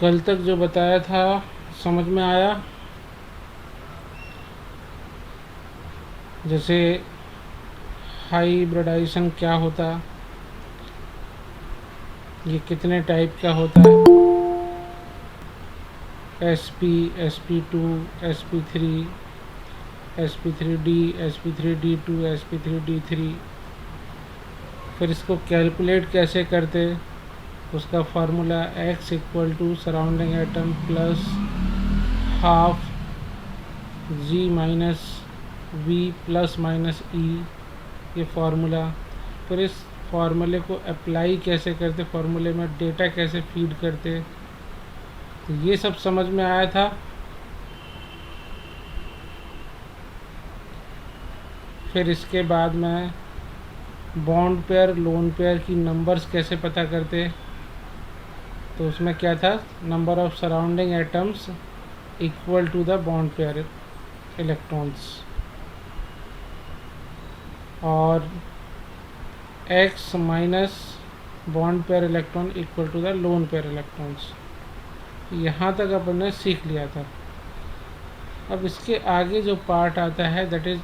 कल तक जो बताया था समझ में आया? जैसे हाइब्रिडाइजेशन क्या होता, ये कितने टाइप का होता है, SP, SP2, SP3, SP3D, SP3D2, SP3D3। फिर इसको कैलकुलेट कैसे करते, उसका formula x equal to surrounding atom plus half G minus V plus minus E, ये फार्मूला। फिर इस फार्मूले को अप्लाई कैसे करते, फार्मूले में डेटा कैसे फीड करते, तो ये सब समझ में आया था। फिर इसके बाद में बॉन्ड पेयर लोन पेयर की नंबर्स कैसे पता करते, तो उसमें क्या था, number of surrounding atoms equal to the bond pair electrons, और x minus bond pair electron equal to the lone pair electrons. यहाँ तक अपन ने सीख लिया था। अब इसके आगे जो पार्ट आता है दैट इज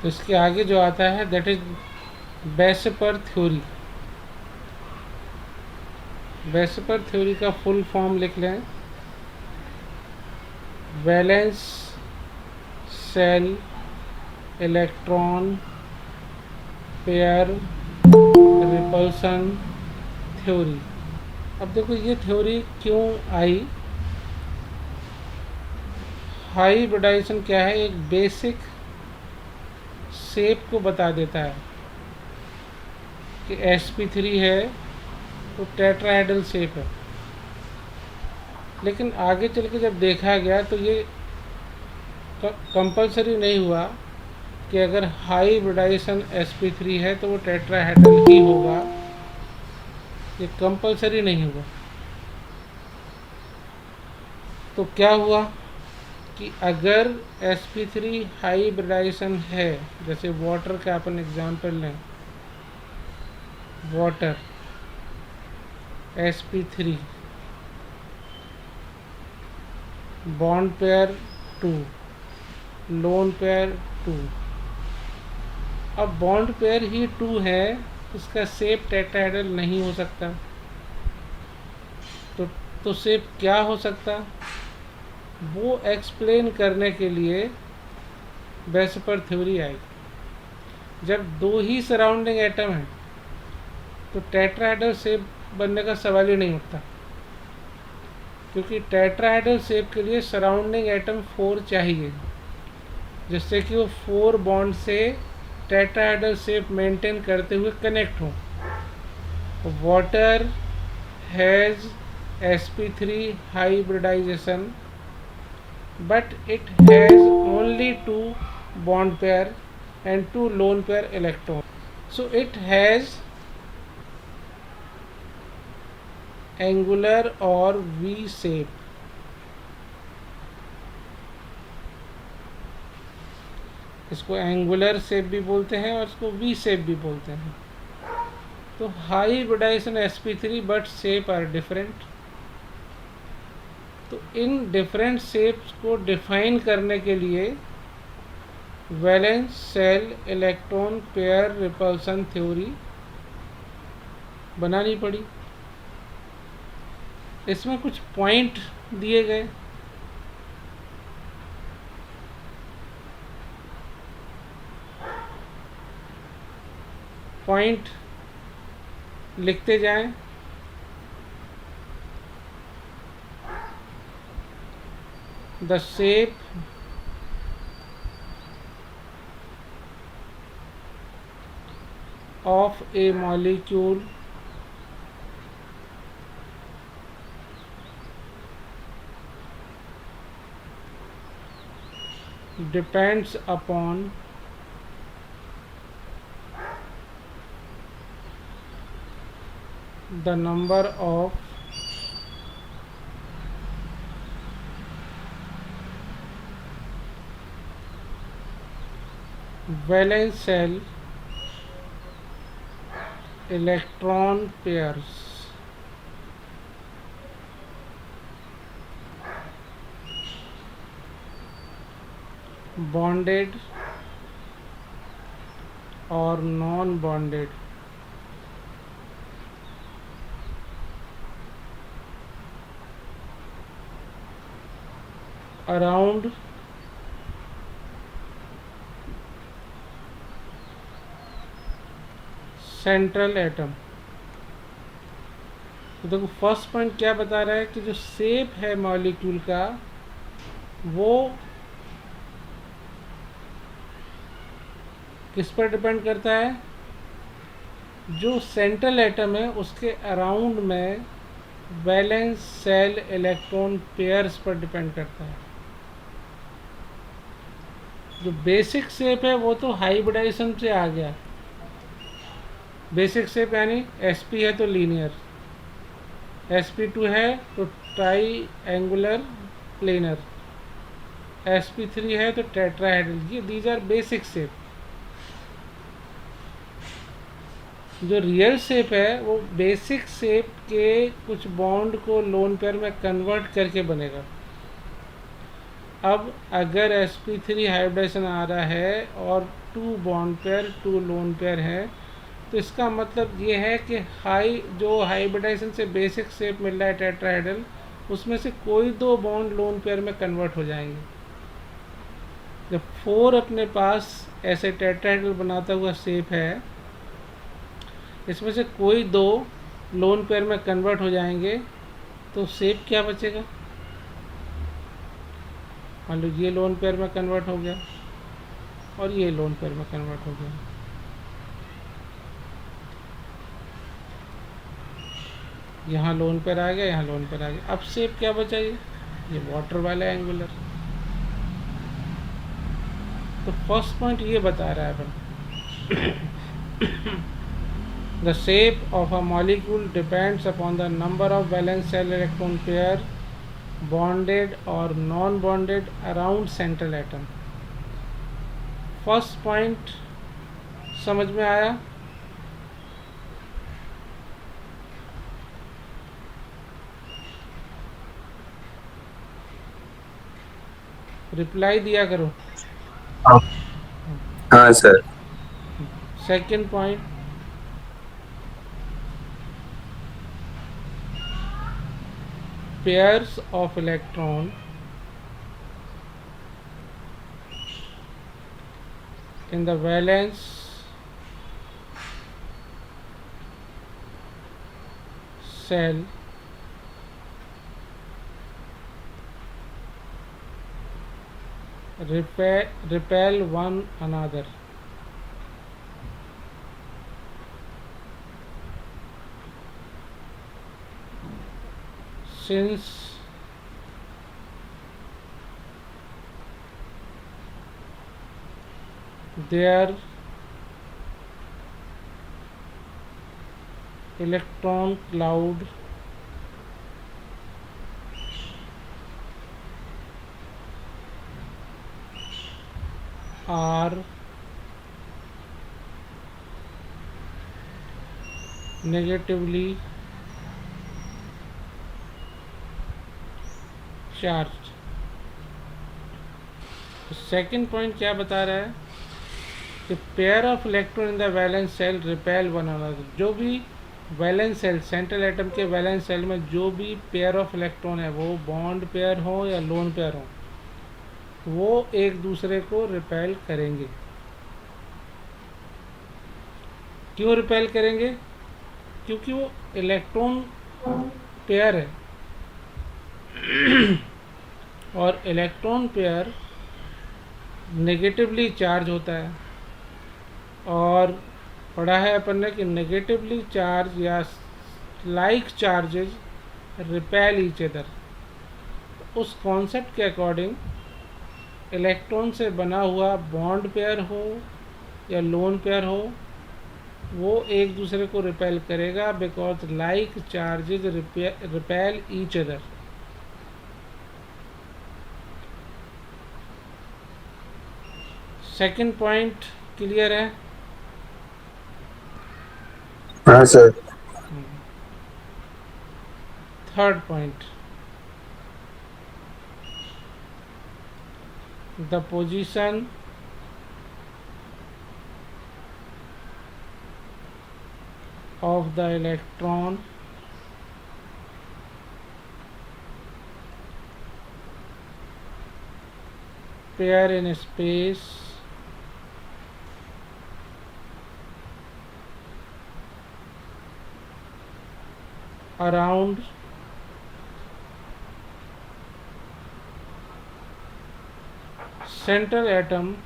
इसके आगे जो आता है दैट इज बेसेपर थ्योरी। बेसेपर थ्योरी का फुल फॉर्म लिख लें, valence shell electron pair repulsion theory. अब देखो ये थ्योरी क्यों आई। हाइब्रिडाइजेशन क्या है, एक बेसिक शेप को बता देता है कि sp3 है तो टेट्राहेड्रल शेप है, लेकिन आगे चल के जब देखा गया तो ये कंपलसरी नहीं हुआ कि अगर हाइब्रिडाइजेशन sp3 है तो वो टेट्राहेड्रल ही होगा, ये कंपलसरी नहीं हुआ। तो क्या हुआ कि अगर sp3 हाइब्रिडाइजेशन है, जैसे वाटर का अपन एग्जांपल लें, water sp3 bond pair 2 lone pair 2। अब बॉन्ड पेयर ही 2 है, उसका शेप टेट्राहेड्रल नहीं हो सकता। तो शेप क्या हो सकता, वो एक्सप्लेन करने के लिए बेसेपर थ्योरी आई। जब दो ही सराउंडिंग एटम हैं तो टेट्राहेड्रल शेप बनने का सवाल ही नहीं उठता, क्योंकि टेट्राहेड्रल शेप के लिए सराउंडिंग एटम 4 चाहिए, जिससे कि वो 4 बॉन्ड से टेट्राहेड्रल शेप मेंटेन करते हुए कनेक्ट हो। Water has sp3 hybridization, but it has only 2 bond pair and 2 lone pair electrons, so it has angular or V shape। इसको एंगुलर शेप भी बोलते हैं और इसको V शेप भी बोलते हैं। तो hybridization sp3 but shape are different. तो इन डिफरेंट शेप्स को डिफाइन करने के लिए valence shell electron pair repulsion theory बनानी पड़ी। इसमें कुछ पॉइंट दिए गए, पॉइंट लिखते जाएं। The shape of a molecule depends upon the number of valence shell electron pairs bonded or non-bonded around central atom. तो देखो फर्स्ट पॉइंट क्या बता रहा है कि जो शेप है मॉलिक्यूल का वो किस पर डिपेंड करता है, जो सेंट्रल एटम है उसके अराउंड में वैलेंस शेल इलेक्ट्रॉन पेयर्स पर डिपेंड करता है। जो बेसिक शेप है वो तो हाइब्रिडाइजेशन से आ गया। बेसिक शेप यानी sp है तो लीनियर, sp2 है तो ट्राई एंगुलर प्लेनर, sp3 है तो टेट्राहेड्रल। ये दीज आर बेसिक शेप। जो रियल शेप है वो बेसिक शेप के कुछ बॉन्ड को लोन पेयर में कन्वर्ट करके बनेगा। अब अगर sp3 हाइब्रिडाइजेशन आ रहा है और 2 बॉन्ड पेयर 2 लोन पेयर है तो इसका मतलब ये है कि जो हाइब्रिडाइजेशन से बेसिक शेप मिल रहा है टेट्राहेड्रल, उसमें से कोई 2 बॉन्ड लोन पेयर में कन्वर्ट हो जाएंगे। जब 4 अपने पास ऐसे टेट्राहेड्रल बनाता हुआ शेप है, इसमें से कोई 2 लोन पेयर में कन्वर्ट हो जाएंगे तो शेप क्या बचेगा। मान लो ये लोन पेयर में कन्वर्ट हो गया और ये लोन पेयर में कन्वर्ट हो गया। यहाँ लोन पेयर आ गया, यहाँ लोन पेयर आ गया। अब शेप क्या बचा, ये वाटर वाला एंगुलर। तो फर्स्ट पॉइंट ये बता रहा है अपन the shape of a molecule depends upon the number of valence shell electron pair bonded और non bonded around central atom. First point समझ में आया। रिप्लाई दिया करो। हाँ sir. Second point, pairs of electron in the valence shell repel one another. Since their electron cloud are negatively charge. Second point क्या बता रहा है कि pair of electron in the valence shell repel one another. जो भी valence shell central atom के valence shell में जो भी पेयर ऑफ इलेक्ट्रॉन है, वो बॉन्ड पेयर हो या लोन पेयर हो, वो एक दूसरे को रिपेल करेंगे। क्यों रिपेल करेंगे? क्योंकि वो इलेक्ट्रॉन पेयर है और इलेक्ट्रॉन पेयर नेगेटिवली चार्ज होता है। और पढ़ा है अपन ने कि नेगेटिवली चार्ज या like charges repel each other. उस कॉन्सेप्ट के अकॉर्डिंग इलेक्ट्रॉन से बना हुआ बॉन्ड पेयर हो या लोन पेयर हो, वो एक दूसरे को रिपेल करेगा, because like charges repel each other. Second point clear है? हाँ sir. Third point, the position of the electron pair in space around central atom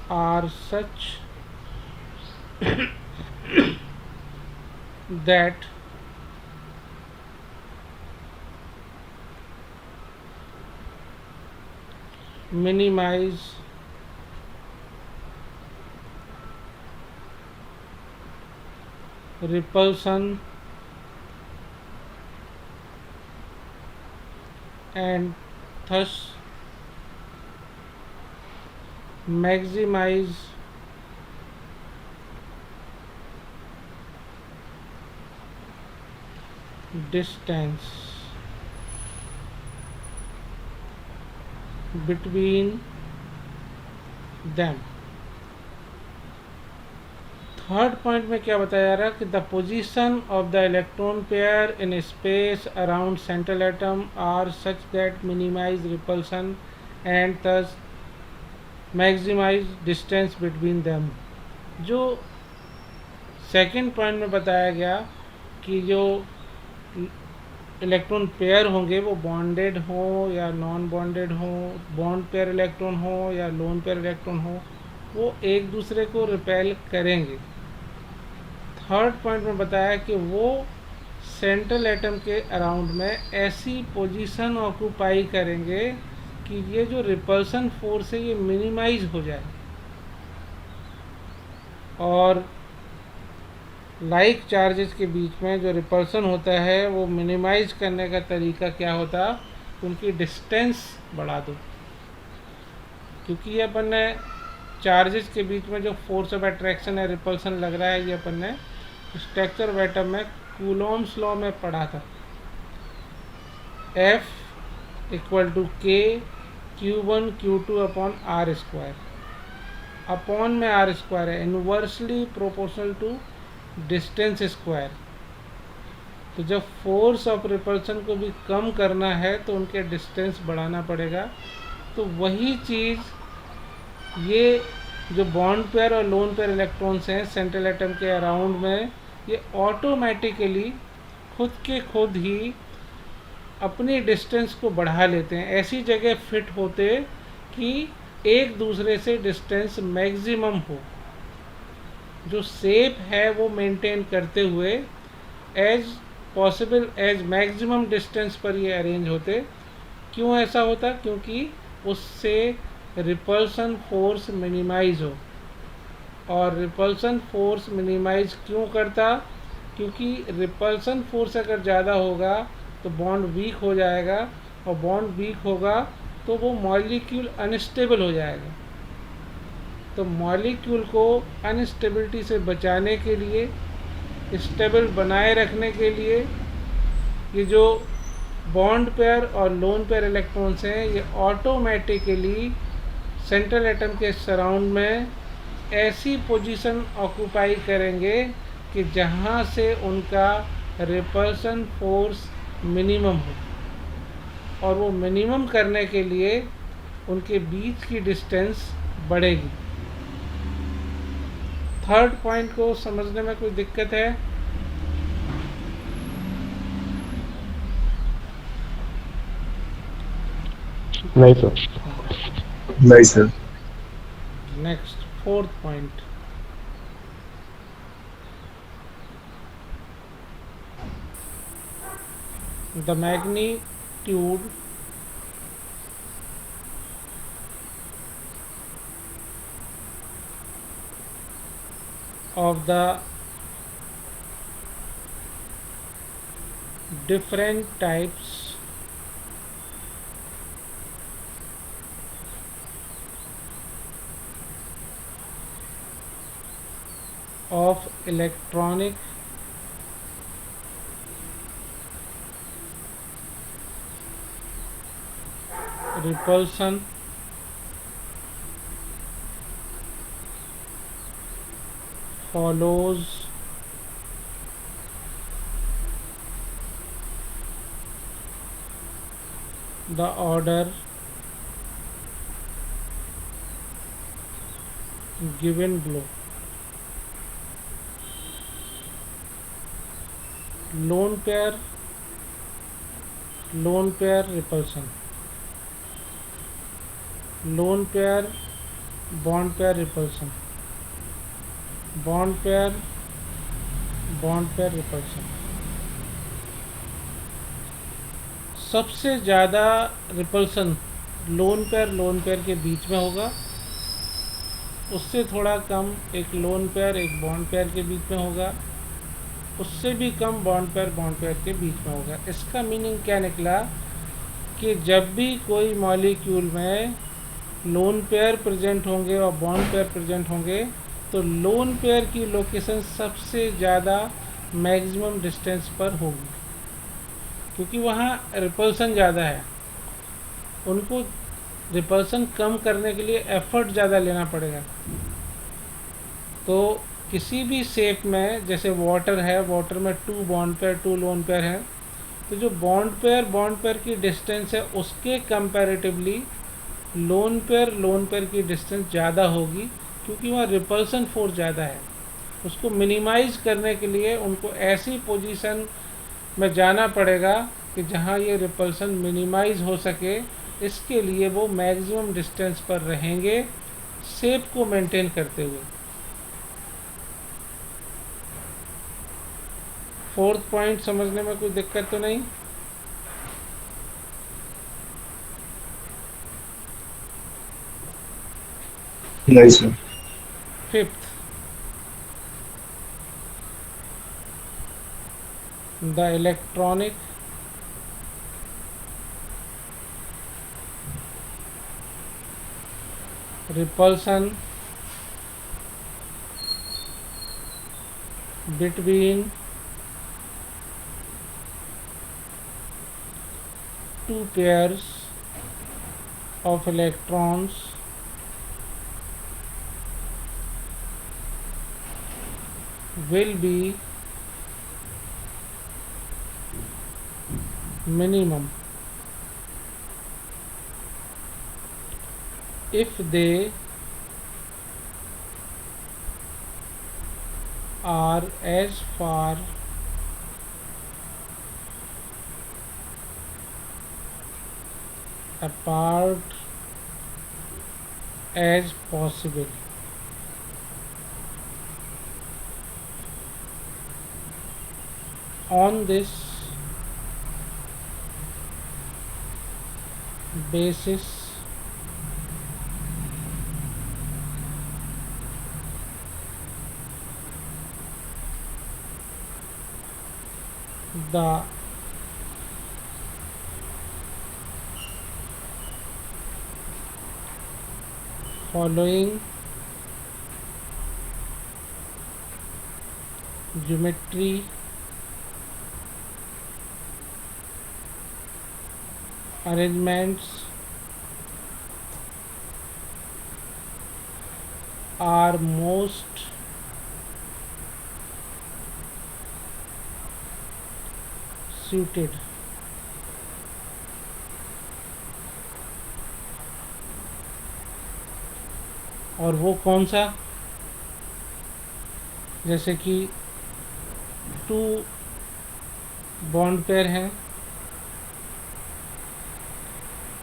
are such that minimize repulsion and thus maximize distance between them। Third point में क्या बताया जा रहा है कि the position of the electron pair in space around central atom are such that minimize repulsion and thus maximize distance between them. जो second point में बताया गया कि जो इलेक्ट्रॉन पेयर होंगे वो बॉन्डेड हो या नॉन बॉन्डेड हो, बॉन्ड पेयर इलेक्ट्रॉन हो या लोन पेयर इलेक्ट्रॉन हो, वो एक दूसरे को रिपेल करेंगे। थर्ड पॉइंट में बताया कि वो सेंट्रल एटम के अराउंड में ऐसी पोजीशन ऑक्यूपाई करेंगे कि ये जो रिपल्सन फोर्स है ये मिनिमाइज हो जाए। और लाइक चार्जेस के बीच में जो रिपल्सन होता है वो मिनिमाइज करने का तरीका क्या होता, उनकी डिस्टेंस बढ़ा दो। क्योंकि ये अपन ने चार्जेस के बीच में जो फोर्स ऑफ अट्रैक्शन है, रिपल्सन लग रहा है, ये अपन ने स्ट्रक्चर ऑफ एटम में कूलॉम्स लॉ में पढ़ा था। F equal to K Q1 Q2 upon R square. Upon में आर स्क्वायर है, inversely proportional to distance square. तो जब फोर्स ऑफ रिपल्सन को भी कम करना है तो उनके डिस्टेंस बढ़ाना पड़ेगा। तो वही चीज़ ये जो बॉन्ड पेयर और लोन पेयर इलेक्ट्रॉन्स हैं सेंट्रल एटम के अराउंड में, ये ऑटोमेटिकली खुद के खुद ही अपनी डिस्टेंस को बढ़ा लेते हैं, ऐसी जगह फिट होते कि एक दूसरे से डिस्टेंस मैक्सिमम हो, जो शेप है वो मेंटेन करते हुए as possible as maximum distance पर ये अरेंज होते। क्यों ऐसा होता? क्योंकि उससे रिपल्सन फोर्स मिनिमाइज हो। और रिपल्सन फोर्स मिनिमाइज क्यों करता? क्योंकि रिपल्सन फोर्स अगर ज़्यादा होगा तो बॉन्ड वीक हो जाएगा, और बॉन्ड वीक होगा तो वो मॉलिक्यूल अनस्टेबल हो जाएगा। तो मॉलिक्यूल को अनस्टेबिलिटी से बचाने के लिए, स्टेबल बनाए रखने के लिए, ये जो बॉन्ड पेयर और लोन पेयर इलेक्ट्रॉन्स हैं ये ऑटोमेटिकली सेंट्रल एटम के सराउंड में ऐसी पोजीशन ऑक्यूपाई करेंगे कि जहाँ से उनका रिपल्सन फोर्स मिनिमम हो। और वो मिनिमम करने के लिए उनके बीच की डिस्टेंस बढ़ेगी। थर्ड पॉइंट को समझने में कोई दिक्कत है? नहीं सर। नहीं sir. Next fourth point, the magnitude of the different types of electronic repulsion follows the order given below. Lone pair repulsion, lone pair bond pair repulsion, bond pair repulsion. सबसे ज़्यादा रिपल्सन लोन पेयर के बीच में होगा, उससे थोड़ा कम एक lone pair एक बॉन्ड पेयर के बीच में होगा, उससे भी कम बॉन्ड पेयर के बीच में होगा। इसका मीनिंग क्या निकला कि जब भी कोई मॉलिक्यूल में लोन पेयर प्रेजेंट होंगे और बॉन्ड पेयर प्रेजेंट होंगे तो लोन पेयर की लोकेशन सबसे ज़्यादा मैक्सिमम डिस्टेंस पर होगी, क्योंकि वहाँ रिपल्सन ज़्यादा है। उनको रिपल्सन कम करने के लिए एफर्ट ज़्यादा लेना पड़ेगा। तो किसी भी शेप में, जैसे वाटर है, वाटर में 2 बॉन्ड पेयर 2 लोन पेयर हैं, तो जो बॉन्ड पेयर की डिस्टेंस है उसके कंपैरेटिवली लोन पेयर की डिस्टेंस ज़्यादा होगी, क्योंकि वहाँ रिपल्सन फोर्स ज़्यादा है। उसको मिनिमाइज करने के लिए उनको ऐसी पोजीशन में जाना पड़ेगा कि जहाँ ये रिपल्सन मिनिमाइज हो सके। इसके लिए वो मैक्सिमम डिस्टेंस पर रहेंगे शेप को मेंटेन करते हुए। फोर्थ पॉइंट समझने में कोई दिक्कत तो नहीं? नहीं sir. Fifth, the electronic repulsion between two pairs of electrons will be minimum if they are as far apart as possible. On this basis, the following geometry arrangements are most suited और वो कौन सा? जैसे कि 2 bond pair हैं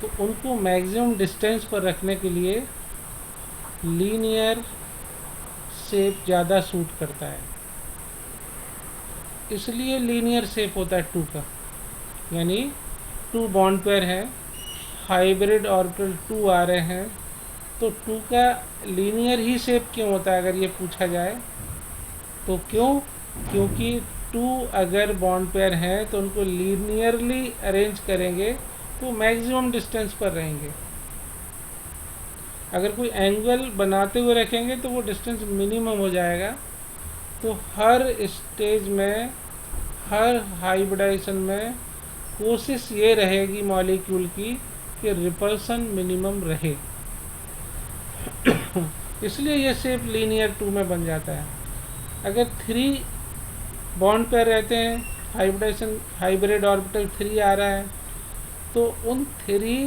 तो उनको maximum distance पर रखने के लिए लीनियर शेप ज़्यादा सूट करता है, इसलिए लीनियर शेप होता है 2 का। यानी 2 बॉन्ड पेयर है, हाइब्रिड ऑर्बिटल 2 आ रहे हैं, तो 2 का लीनियर ही शेप क्यों होता है अगर ये पूछा जाए? तो क्यों? क्योंकि टू अगर बॉन्ड पेयर हैं तो उनको लीनियरली अरेंज करेंगे तो मैक्सिमम डिस्टेंस पर रहेंगे। अगर कोई एंगल बनाते हुए रखेंगे तो वो डिस्टेंस मिनिमम हो जाएगा। तो हर स्टेज में, हर हाइब्रिडाइजेशन में कोशिश ये रहेगी मॉलिक्यूल की कि रिपल्सन मिनिमम रहे। इसलिए ये शेप लीनियर टू में बन जाता है। अगर थ्री बॉन्ड पेयर रहते हैं, हाइब्रिडाइजेशन हाइब्रिड ऑर्बिटल थ्री आ रहा है, तो उन थ्री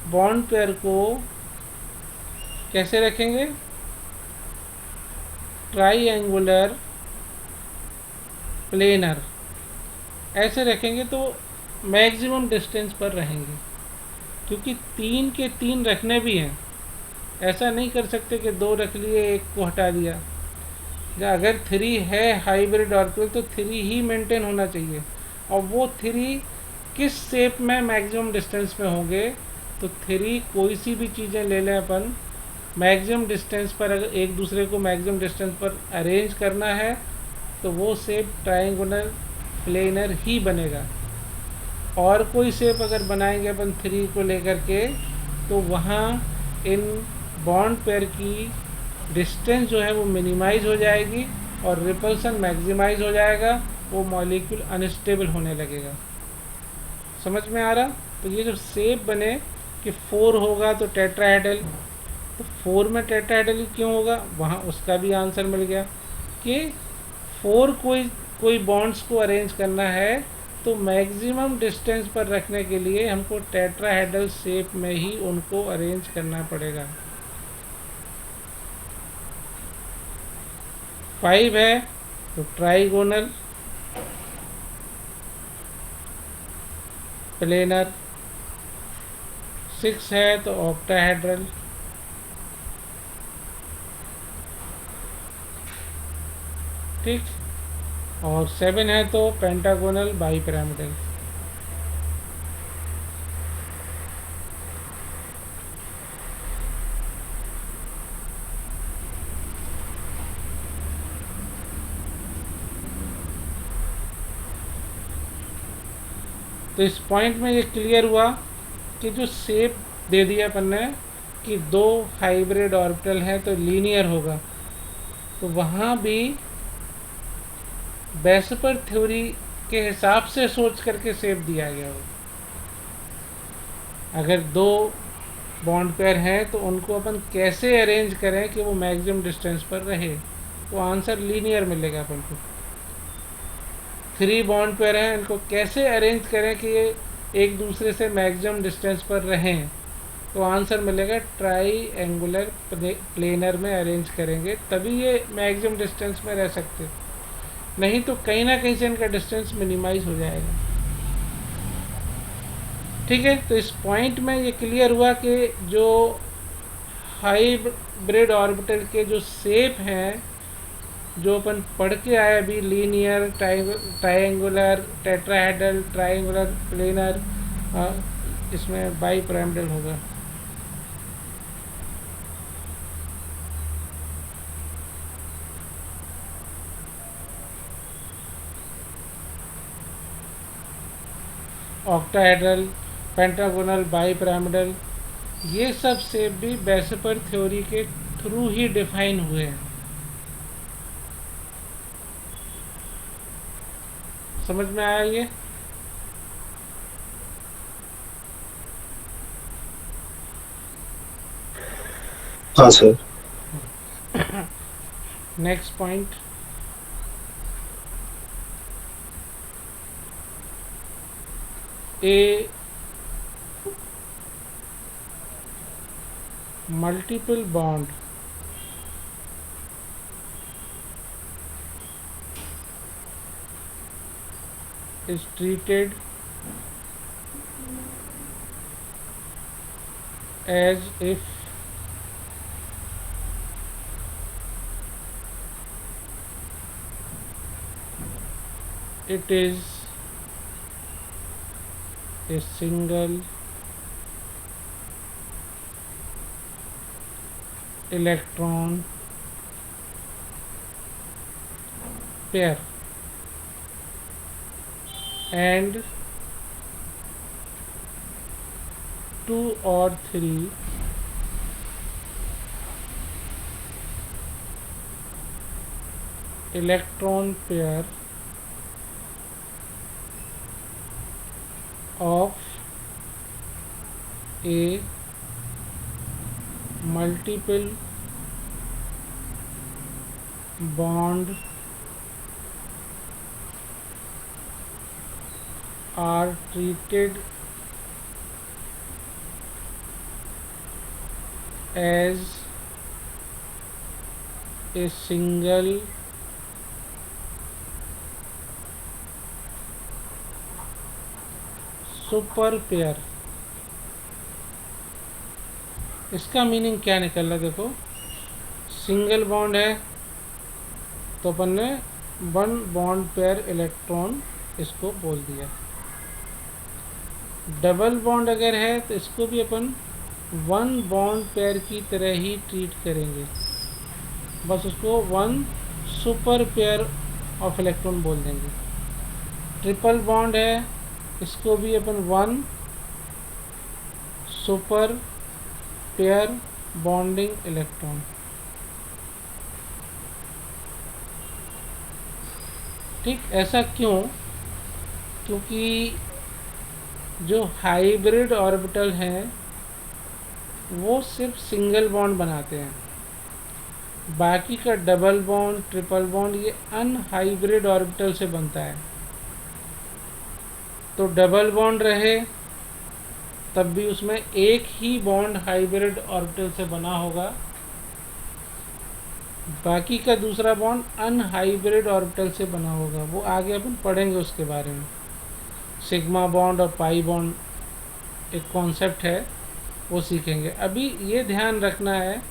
बॉन्ड पेयर को कैसे रखेंगे? ट्राइएंगुलर प्लेनर ऐसे रखेंगे तो मैक्सिमम डिस्टेंस पर रहेंगे। क्योंकि तीन के तीन रखने भी हैं, ऐसा नहीं कर सकते कि दो रख लिए एक को हटा दिया। अगर थ्री है हाइब्रिड ऑर्बिटल तो थ्री ही मेंटेन होना चाहिए। और वो थ्री किस शेप में मैक्सिमम डिस्टेंस में होंगे? तो थ्री कोई सी भी चीज़ें ले लें अपन, मैक्सिमम डिस्टेंस पर अगर एक दूसरे को मैक्सिमम डिस्टेंस पर अरेंज करना है तो वो शेप ट्रायंगुलर प्लेनर ही बनेगा। और कोई शेप अगर बनाएंगे अपन थ्री को लेकर के तो वहाँ इन बॉन्ड पेयर की डिस्टेंस जो है वो मिनिमाइज हो जाएगी और रिपल्सन मैक्सिमाइज हो जाएगा। वो मॉलिक्यूल अनस्टेबल होने लगेगा। समझ में आ रहा? तो ये जब शेप बने कि फोर होगा तो टेट्राहेड्रल, तो फोर में टेट्राहेड्रल क्यों होगा? वहाँ उसका भी आंसर मिल गया कि फोर कोई बॉन्ड्स को अरेंज करना है तो मैक्सिमम डिस्टेंस पर रखने के लिए हमको टेट्राहेड्रल शेप में ही उनको अरेंज करना पड़ेगा। 5 है तो ट्राइगोनल प्लेनर, 6 है तो ऑक्टाहेड्रल, ठीक, और 7 है तो पेंटागोनल बाईपिरामिडल। तो इस पॉइंट में ये क्लियर हुआ कि जो शेप दे दिया अपन ने कि दो हाइब्रिड ऑर्बिटल है तो लीनियर होगा, तो वहाँ भी बेसपर थ्योरी के हिसाब से सोच करके शेप दिया गया हो। अगर दो बॉन्ड पेयर हैं तो उनको अपन कैसे अरेंज करें कि वो मैक्सिमम डिस्टेंस पर रहे, तो आंसर लीनियर मिलेगा अपन को। थ्री बॉन्ड पेयर हैं, इनको कैसे अरेंज करें कि ये एक दूसरे से मैक्सिमम डिस्टेंस पर रहें, तो आंसर मिलेगा ट्राईएंगुलर प्लेनर में अरेंज करेंगे तभी ये मैक्सिमम डिस्टेंस में रह सकते, नहीं तो कहीं ना कहीं से इनका डिस्टेंस मिनिमाइज हो जाएगा। ठीक है, तो इस पॉइंट में ये क्लियर हुआ कि जो हाइब्रिड ऑर्बिटल के जो शेप हैं जो अपन पढ़ के आए अभी, linear, triangular, tetrahedral, triangular planar, इसमें बाईपिरामिडल होगा। ऑक्टाहेड्रल, पेंटागोनल, बाईपिरामिडल, ये सब शेप भी बेसपर थ्योरी के थ्रू ही डिफाइन हुए हैं। समझ में आया ये? हाँ sir. Next point, A multiple bond is treated as if it is a single electron pair and 2 or 3 electron pair of a multiple bond are treated as a single super pair. इसका meaning क्या निकल रहा है? देखो, single bond है तो अपन ने one bond pair electron इसको बोल दिया। डबल बॉन्ड अगर है तो इसको भी अपन वन बॉन्ड पेयर की तरह ही ट्रीट करेंगे, बस उसको one super pair of electron बोल देंगे। ट्रिपल बॉन्ड है, इसको भी अपन one super pair bonding electron. ठीक, ऐसा क्यों? क्योंकि जो हाइब्रिड ऑर्बिटल हैं वो सिर्फ सिंगल बॉन्ड बनाते हैं, बाकी का डबल बॉन्ड ट्रिपल बॉन्ड ये अनहाइब्रिड ऑर्बिटल से बनता है। तो डबल बॉन्ड रहे तब भी उसमें एक ही बॉन्ड हाइब्रिड ऑर्बिटल से बना होगा, बाकी का दूसरा बॉन्ड अनहाइब्रिड ऑर्बिटल से बना होगा। वो आगे अपन पढ़ेंगे उसके बारे में। सिग्मा बॉन्ड और पाई बॉन्ड एक कॉन्सेप्ट है, वो सीखेंगे। अभी ये ध्यान रखना है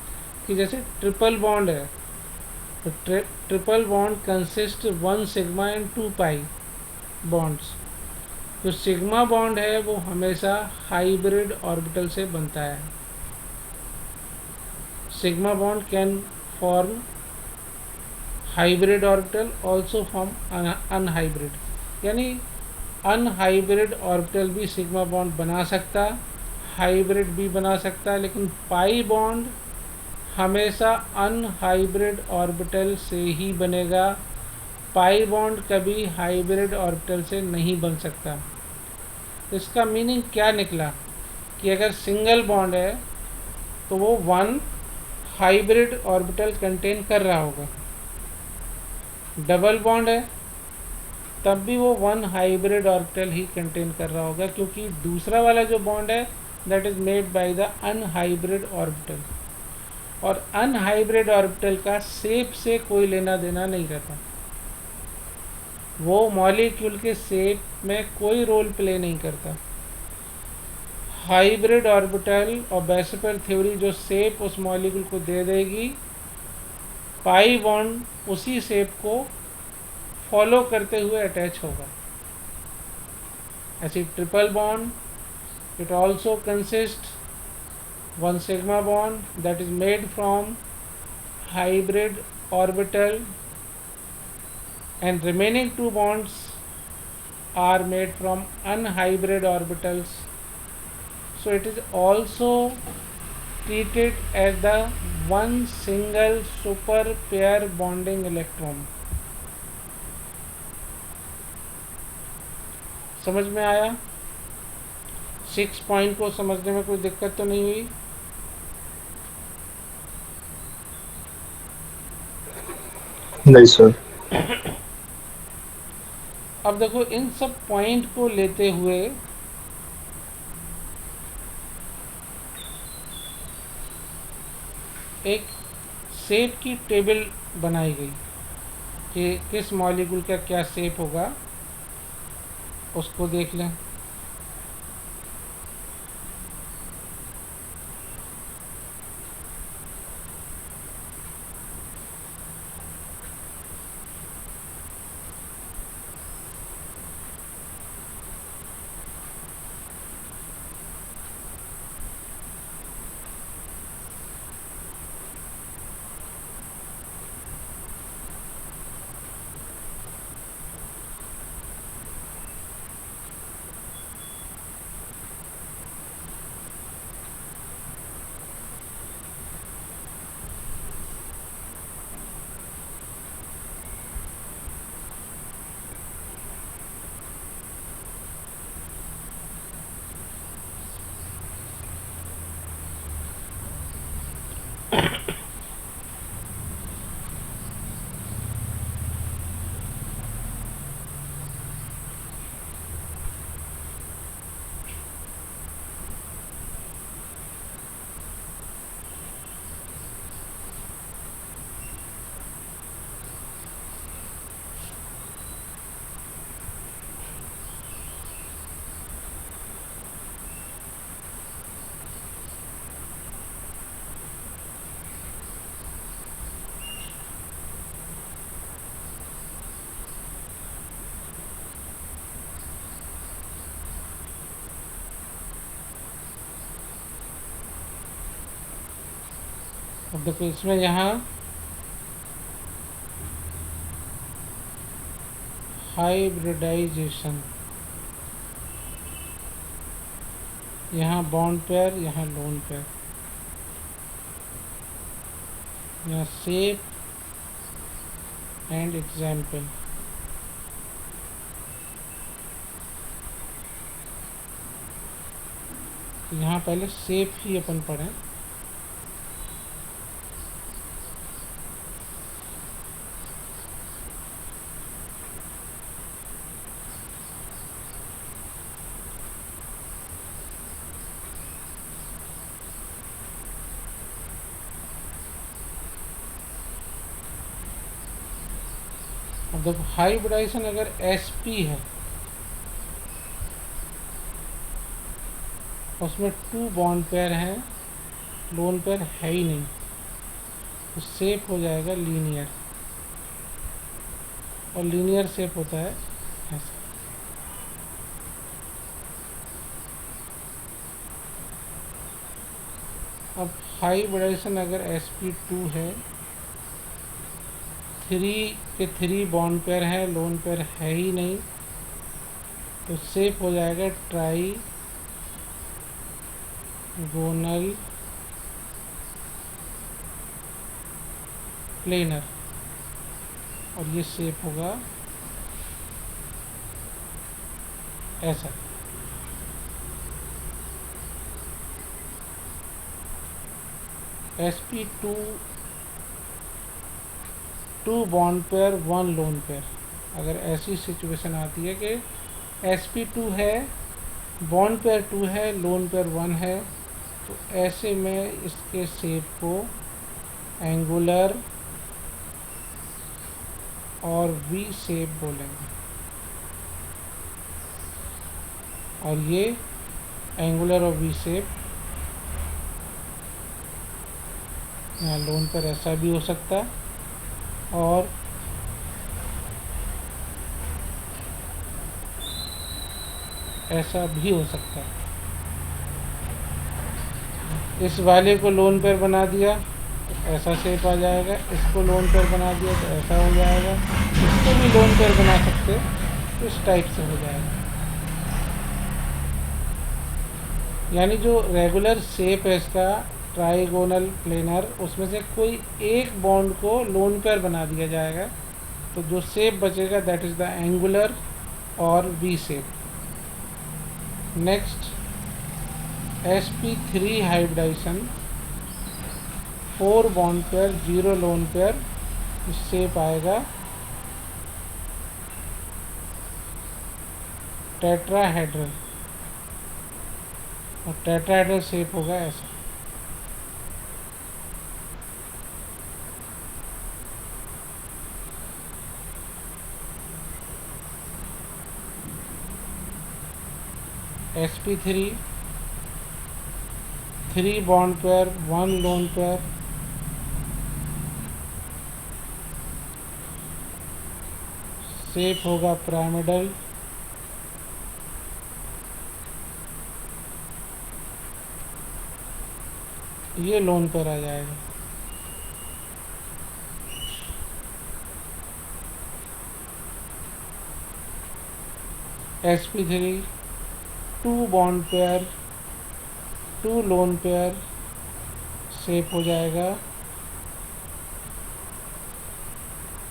कि जैसे ट्रिपल बॉन्ड है तो triple bond consist one sigma and two pi bonds. जो सिग्मा बॉन्ड है वो हमेशा हाइब्रिड ऑर्बिटल से बनता है। Sigma bond can form hybrid orbital, also form unhybrid, यानी अनहाइब्रिड ऑर्बिटल भी सिग्मा बॉन्ड बना सकता, हाइब्रिड भी बना सकता है, लेकिन पाई बॉन्ड हमेशा अनहाइब्रिड ऑर्बिटल से ही बनेगा। पाई बॉन्ड कभी हाइब्रिड ऑर्बिटल से नहीं बन सकता। इसका मीनिंग क्या निकला कि अगर सिंगल बॉन्ड है तो वो वन हाइब्रिड ऑर्बिटल कंटेन कर रहा होगा, डबल बॉन्ड है तब भी वो वन हाइब्रिड ऑर्बिटल ही कंटेन कर रहा होगा, क्योंकि दूसरा वाला जो बॉन्ड है that is made by the unhybrid orbital. और अनहाइब्रिड ऑर्बिटल का शेप से कोई लेना देना नहीं रहता, वो मॉलिक्यूल के शेप में कोई रोल प्ले नहीं करता। हाइब्रिड ऑर्बिटल और बेसिपर थ्योरी जो शेप उस मॉलिक्यूल को दे देगी, पाई बॉन्ड उसी शेप को फॉलो करते हुए अटैच होगा। ऐसी triple bond it also consist one sigma bond that is made from hybrid orbital, and remaining two bonds are made from unhybrid orbitals. So it is also treated as the one single super pair bonding electron. समझ में आया? 6 point को समझने में कोई दिक्कत तो नहीं हुई? नहीं सर। अब देखो, इन सब पॉइंट को लेते हुए एक शेप की टेबल बनाई गई कि किस मॉलिक्यूल का क्या शेप होगा, उसको देख लें। अब देखो इसमें यहाँ हाइब्रिडाइजेशन, यहाँ बॉन्ड पेयर, यहाँ लोन पेयर, यहाँ शेप एंड एग्जाम्पल। यहाँ पहले शेप ही अपन पढ़ें। अब देखो हाइब्रिडाइजेशन अगर एसपी है, उसमें 2 बॉन्ड पेयर हैं, लोन पेयर है ही नहीं, तो शेप हो जाएगा लीनियर, और लीनियर शेप होता है ऐसा। अब हाइब्रिडाइजेशन अगर sp2 है, 3 के 3 बॉन्ड पेयर है, लोन पेयर है ही नहीं, तो शेप हो जाएगा ट्राई गोनल प्लेनर, और ये शेप होगा ऐसा। sp2 2 bond pair 1 lone pair, अगर ऐसी सिचुएशन आती है कि sp2 है, बॉन्ड पेयर 2 है, लोन पेयर 1 है, तो ऐसे में इसके शेप को एंगुलर और वी शेप बोलेंगे, और ये एंगुलर और वी शेप, यहाँ लोन पर ऐसा भी हो सकता है और ऐसा भी हो सकता है। इस वाले को लोन पर बना दिया तो ऐसा शेप आ जाएगा, इसको लोन पर बना दिया तो ऐसा हो जाएगा, इसको भी लोन पर बना सकते तो इस टाइप से हो जाएगा। यानी जो रेगुलर शेप है इसका ट्राइगोनल प्लेनर, उसमें से कोई एक बॉन्ड को लोन पेयर बना दिया जाएगा, तो जो शेप बचेगा दैट इज़ द एंगुलर और V shape. Next sp3 hybridization, 4 bond pair 0 lone pair, shape आएगा टेट्राहेड्रल, और टेट्राहेड्रल शेप होगा ऐसा। sp3 3 bond pair 1 lone pair, shape होगा पिरामिडल, ये लोन पेयर आ जाएगा। sp3 2 bond pair 2 lone pair, shape हो जाएगा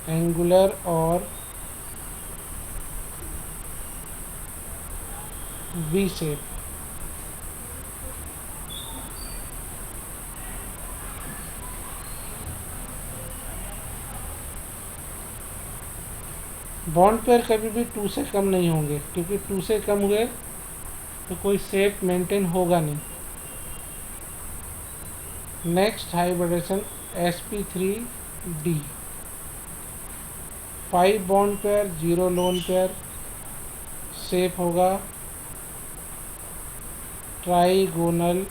एंगुलर और वी शेप। बॉन्ड पेयर कभी भी 2 से कम नहीं होंगे, क्योंकि 2 से कम हुए तो कोई शेप मेंटेन होगा नहीं। Next hybridisation sp3d, 5 bond pair 0 lone pair, shape होगा ट्राइगोनल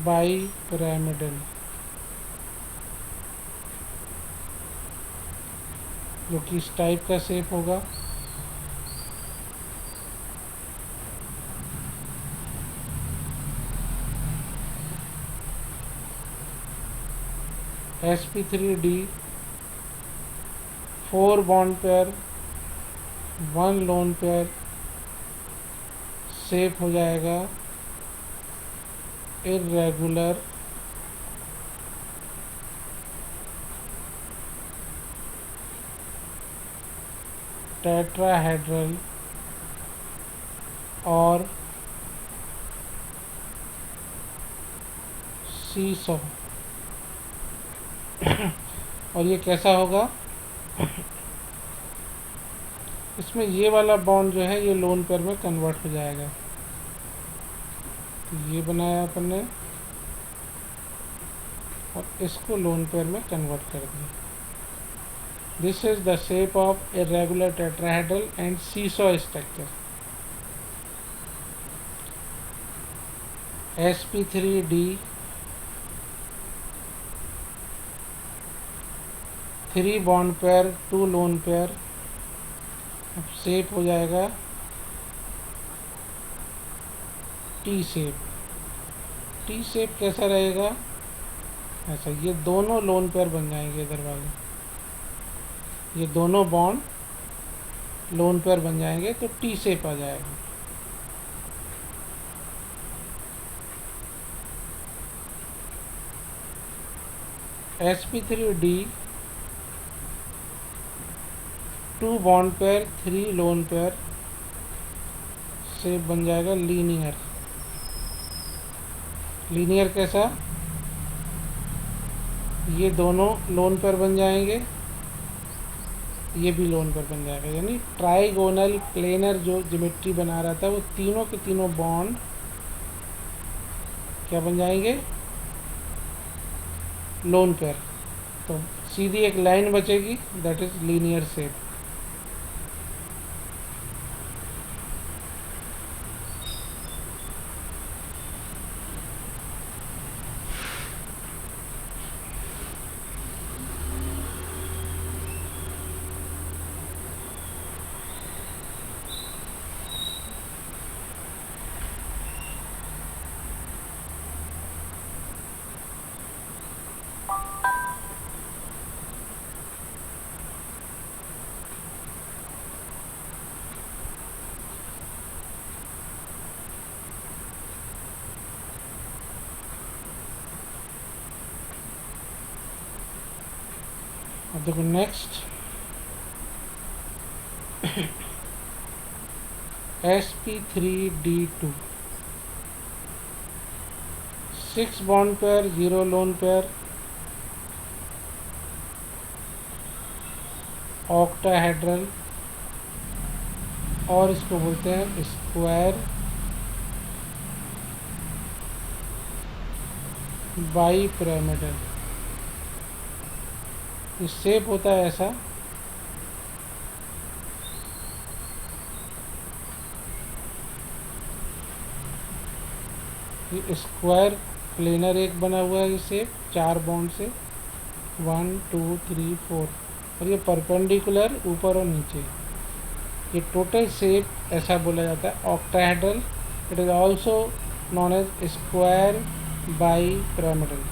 बाई पिरामिडल, जो कि इस टाइप का शेप होगा। sp3d 4 bond pair 1 lone pair shape हो जाएगा इर्रेगुलर टेट्राहेड्रल और सीसॉ। और ये कैसा होगा, इसमें ये वाला बॉन्ड जो है ये लोन पेयर में कन्वर्ट हो जाएगा। तो ये बनाया अपन ने और इसको लोन पेयर में कन्वर्ट कर दिया। This is the shape of irregular tetrahedral and seesaw structure. sp3d 3 bond pair 2 lone pair, अब शेप हो जाएगा टी शेप। टी शेप कैसा रहेगा, ऐसा, ये दोनों लोन पेयर बन जाएंगे इधर वाले, ये दोनों बॉन्ड लोन पेयर बन जाएंगे तो टी शेप आ जाएगा। sp3d 2 bond pair 3 loan pair shape बन जाएगा लीनियर। लीनियर कैसा, ये दोनों लोन पेयर बन जाएंगे, ये भी लोन पेयर बन जाएगा, यानी ट्राइगोनल प्लेनर जो ज्योमेट्री बना रहा था वो तीनों के तीनों बॉन्ड क्या बन जाएंगे, लोन पेयर। तो सीधी एक लाइन बचेगी, दैट इज लीनियर शेप। अब देखो next sp3d2 6 bond pair 0 lone pair octahedral और इसको बोलते हैं स्क्वायर बाईपिरामिडल। ये शेप होता है ऐसा, ये स्क्वायर प्लेनर एक बना हुआ है, ये शेप 4 बॉन्ड से 1 2 3 4 और ये परपेंडिकुलर ऊपर और नीचे, ये टोटल शेप ऐसा बोला जाता है octahedral. It is also known as square bipyramidal.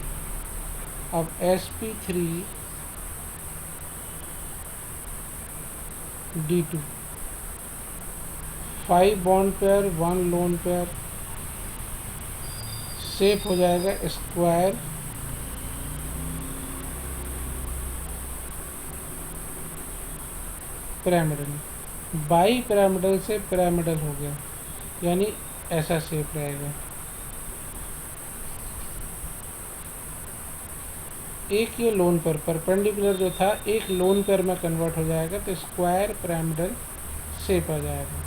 अब sp3d2 5 bond pair 1 lone pair shape हो जाएगा स्क्वायर पिरामिडल। बाई पिरामिडल से पिरामिडल हो गया, यानी ऐसा शेप रहेगा। एक ये लोन पेयर परपेंडिकुलर जो था एक लोन पेयर में कन्वर्ट हो जाएगा तो स्क्वायर पिरामिडल शेप आ जाएगा।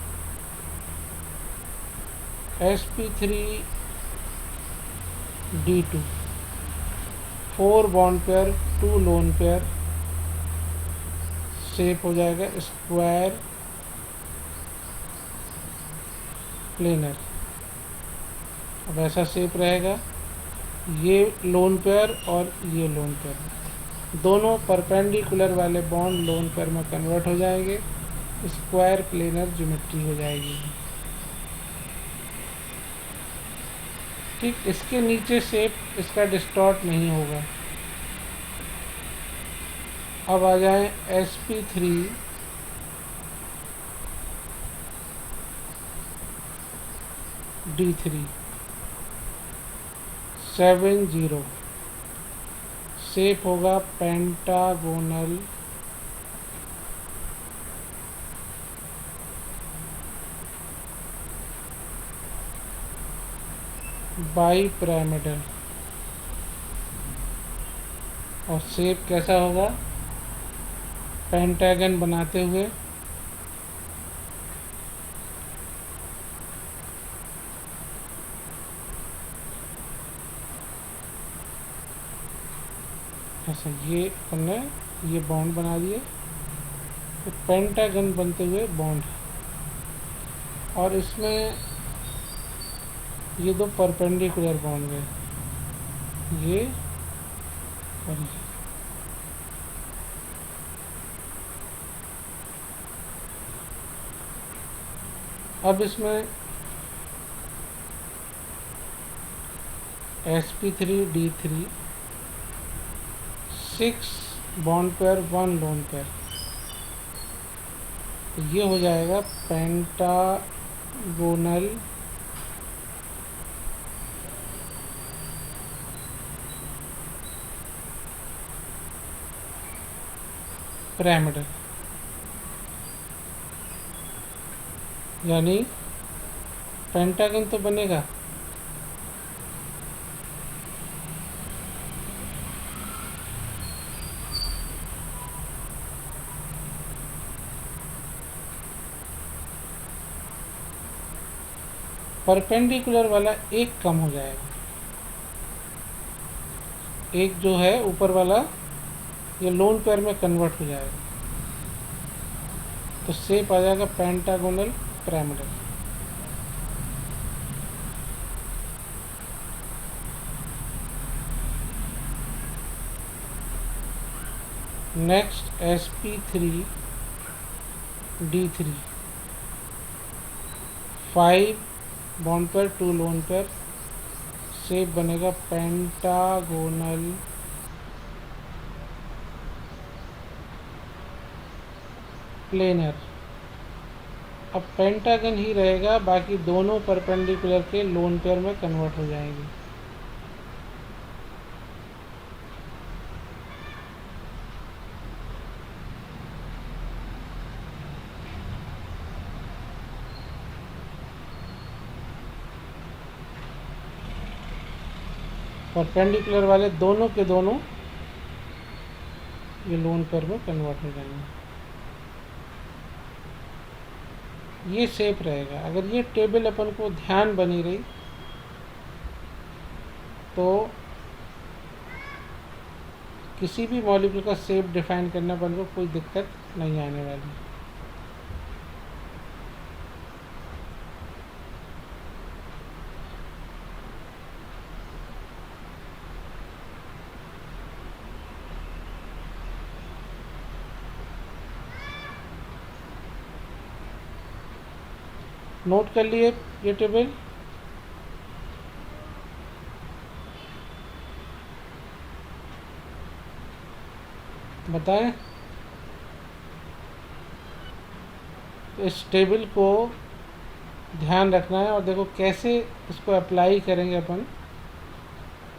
sp3d2 4 bond pair 2 lone pair shape हो जाएगा स्क्वायर प्लेनर। अब ऐसा शेप रहेगा, ये लोन पेयर और ये लोन पेयर दोनों परपेंडिकुलर वाले बॉन्ड लोन पेयर में कन्वर्ट हो जाएंगे, स्क्वायर प्लेनर ज्योमेट्री हो जाएगी। ठीक, इसके नीचे शेप इसका डिस्टॉर्ट नहीं होगा, अब आ जाए sp3 d3 70 शेप होगा पेंटागोनल बाईपिरामिडल। और शेप कैसा होगा? पेंटागन बनाते हुए ऐसा, ये अपन ने ये बॉन्ड बना दिए, तो पेंटागन बनते हुए बॉन्ड। और इसमें ये दो परपेंडिकुलर बॉन्ड गए, ये और ये। अब इसमें sp3d3 6 bond pair 1 lone pair, तो ये हो जाएगा पेंटागोनल पिरामिडल। यानी पेंटागन तो बनेगा, परपेंडिकुलर वाला एक कम हो जाएगा, एक जो है ऊपर वाला ये लोन पेयर में कन्वर्ट हो जाएगा, तो शेप आ जाएगा pentagonal pyramidal. Next sp3d3 5 bond pair 2 lone pair, shape बनेगा पेंटागोनल प्लेनर। अब पेंटागन ही रहेगा, बाकी दोनों परपेंडिकुलर के लोन पेयर में कन्वर्ट हो जाएंगे। परपेंडिकुलर वाले दोनों के दोनों ये लोन पेयर में कन्वर्ट हो जाएंगे। ये शेप रहेगा। अगर ये टेबल अपन को ध्यान बनी रही तो किसी भी मॉलिक्यूल का शेप डिफाइन करने पर को कोई दिक्कत नहीं आने वाली। नोट कर लिए ये टेबल। बताएं, इस टेबल को ध्यान रखना है और देखो कैसे इसको अप्लाई करेंगे अपन,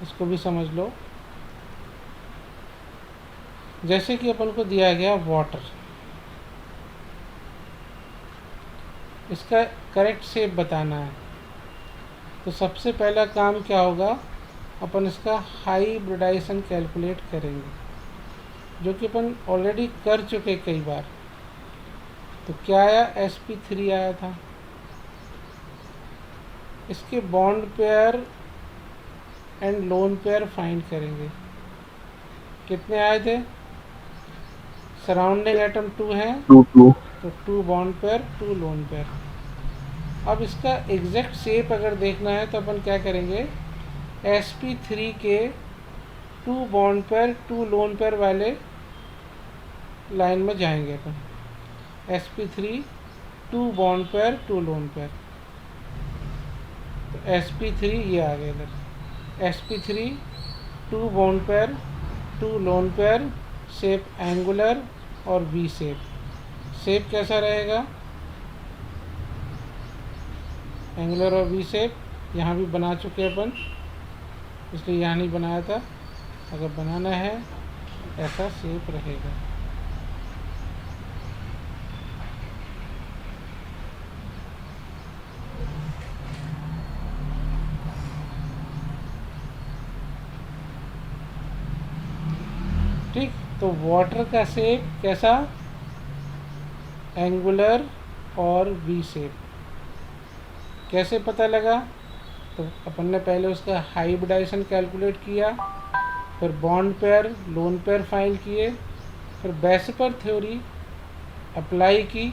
इसको भी समझ लो। जैसे कि अपन को दिया गया वाटर, इसका करेक्ट शेप बताना है, तो सबसे पहला काम क्या होगा, अपन इसका हाइब्रिडाइजेशन कैलकुलेट करेंगे, जो कि अपन ऑलरेडी कर चुके कई बार। तो क्या आया, sp3 आया था। इसके bond pair and lone pair find करेंगे। कितने आए थे? सराउंडिंग एटम 2 है, 2 2 तो 2 बॉन्ड पेयर 2 लोन पेयर। अब इसका एग्जैक्ट शेप अगर देखना है तो अपन क्या करेंगे, sp3 के 2 बॉन्ड पेयर 2 लोन पेयर वाले लाइन में जाएंगे अपन। sp3 2 bond pair 2 lone pair, तो sp3 ये आ गया इधर। sp3 2 bond pair 2 lone pair shape angular और वी शेप। शेप कैसा रहेगा? एंगुलर और वी शेप यहाँ भी बना चुके अपन, इसलिए यहाँ नहीं बनाया था। अगर बनाना है ऐसा शेप रहेगा। ठीक, तो वाटर का शेप कैसा? एंगुलर और वी शेप। कैसे पता लगा? तो अपन ने पहले उसका हाइब्रिडाइजेशन कैलकुलेट किया, फिर bond pair, lone pair find किए, फिर बेसिपर थ्योरी अप्लाई की।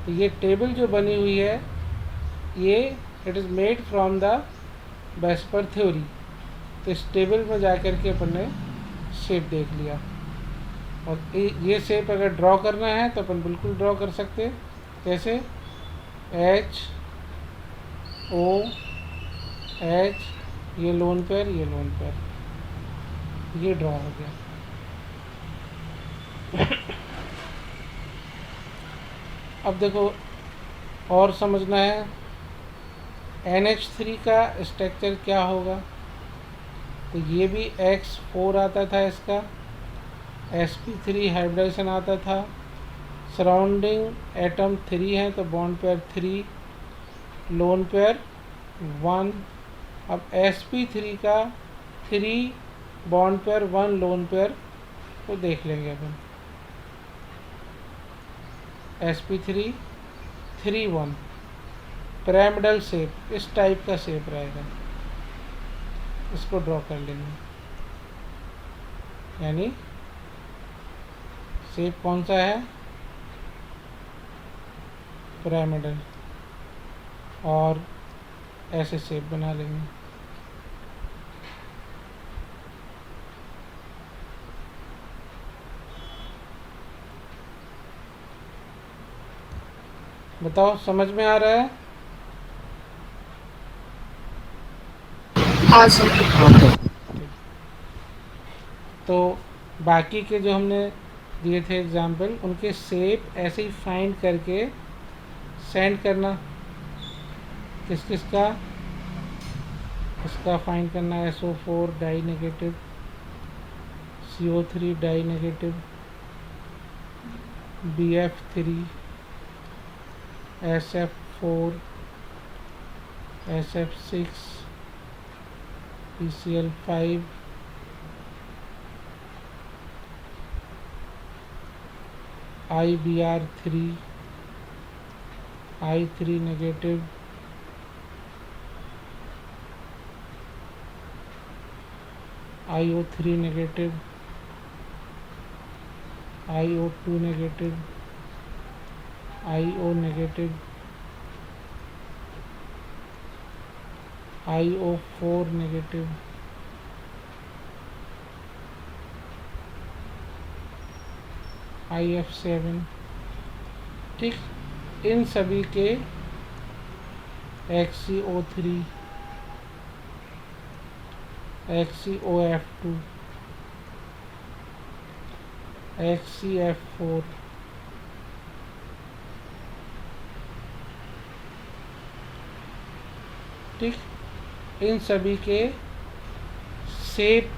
तो ये टेबल जो बनी हुई है ये it is made from the VSEPR theory. तो इस टेबल में जा कर के अपन ने शेप देख लिया, और ये शेप अगर ड्रॉ करना है तो अपन बिल्कुल ड्रॉ कर सकते हैं। कैसे? एच ओ एच, ये लोन पेयर, ये लोन पेयर, ये ड्रॉ हो गया। अब देखो और समझना है, NH3 का स्ट्रक्चर क्या होगा। तो ये भी X4 आता था, इसका sp3 हाइब्रिडाइजेशन आता था। सराउंडिंग एटम 3 है तो बॉन्ड पेयर 3, लोन पेयर 1। अब sp3 का 3 बॉन्ड पेयर 1 लोन पेयर को देख लेंगे अपन। sp3 3 1 पिरामिडल शेप, इस टाइप का शेप रहेगा। इसको ड्रॉ कर लेंगे, यानी शेप कौन सा है? पिरामिडल। और ऐसे शेप बना लेंगे। बताओ, समझ में आ रहा है? हाँ सर। तो बाकी के जो हमने दिए थे एग्जाम्पल, उनके शेप ऐसे ही फाइंड करके सेंड करना। किस किस का? इसका फाइंड करना है SO4 die negative, CO3 die negative, BF3, SF4, SF6, PCl5, IBr3, I3 negative, IO3 negative, IO2 negative, IO negative, IO4 negative, IF7। ठीक, इन सभी के XCO3, XCOF2, XCF4, ठीक, इन सभी के शेप,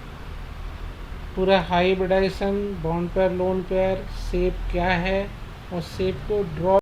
पूरा hybridization, bond pair, lone pair, shape क्या है, और शेप को ड्रॉ